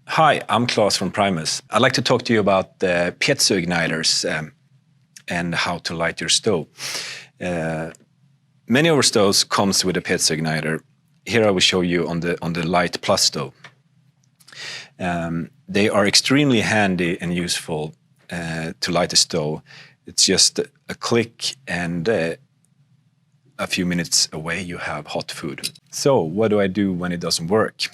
Hi, I'm Claes from Primus. I'd like to talk to you about the Piezo Igniters and how to light your stove. Many of our stoves comes with a Piezo Igniter. Here I will show you on the Light Plus stove. They are extremely handy and useful to light a stove. It's just a click and a few minutes away you have hot food. So what do I do when it doesn't work?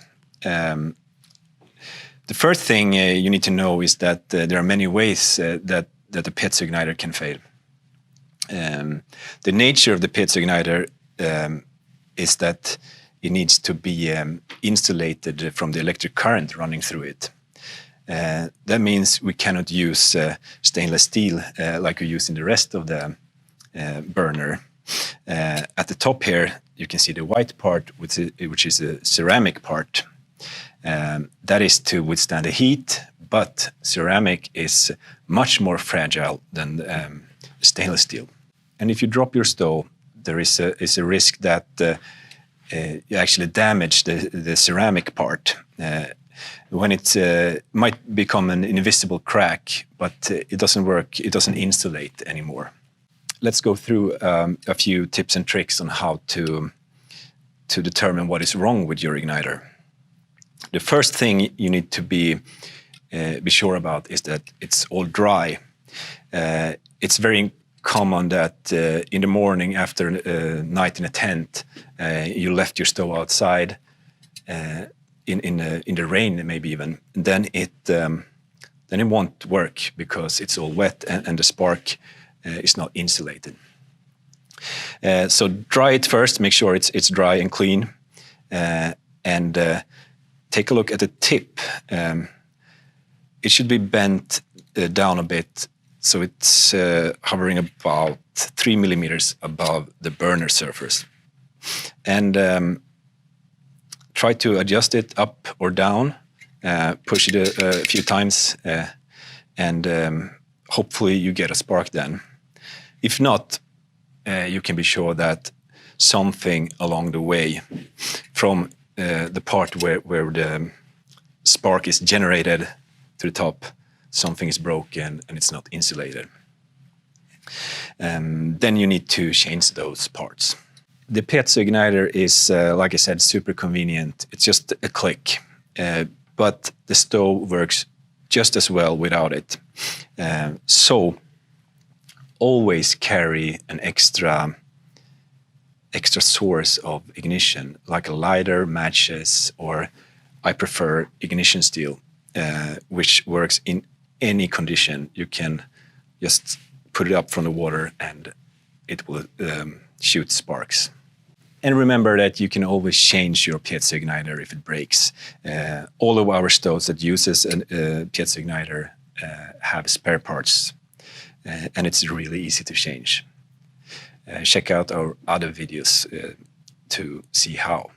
The first thing you need to know is that there are many ways that the Piezo Igniter can fail. The nature of the Piezo Igniter is that it needs to be insulated from the electric current running through it. That means we cannot use stainless steel like we use in the rest of the burner. At the top here, you can see the white part, which is a ceramic part. That is to withstand the heat, but ceramic is much more fragile than stainless steel. And if you drop your stove, there is a risk that you actually damage the ceramic part. When it might become an invisible crack, but it doesn't work, it doesn't insulate anymore. Let's go through a few tips and tricks on how to determine what is wrong with your igniter. The first thing you need to be sure about is that it's all dry. It's very common that in the morning after a night in a tent, you left your stove outside in the rain, maybe even. Then it won't work because it's all wet and the spark is not insulated. So dry it first. Make sure it's dry and clean, and take a look at the tip. It should be bent down a bit, so it's hovering about 3 millimeters above the burner surface. And try to adjust it up or down, push it a few times, and hopefully you get a spark then. If not, you can be sure that something along the way from the part where the spark is generated to the top, something is broken and it's not insulated. Then you need to change those parts. The Piezo Igniter is, like I said, super convenient. It's just a click, but the stove works just as well without it. So always carry an extra source of ignition, like a lighter, matches, or I prefer ignition steel, which works in any condition. You can just put it up from the water and it will shoot sparks. And remember that you can always change your Piezo Igniter if it breaks. All of our stoves that uses a Piezo Igniter have spare parts, and it's really easy to change. Check out our other videos to see how.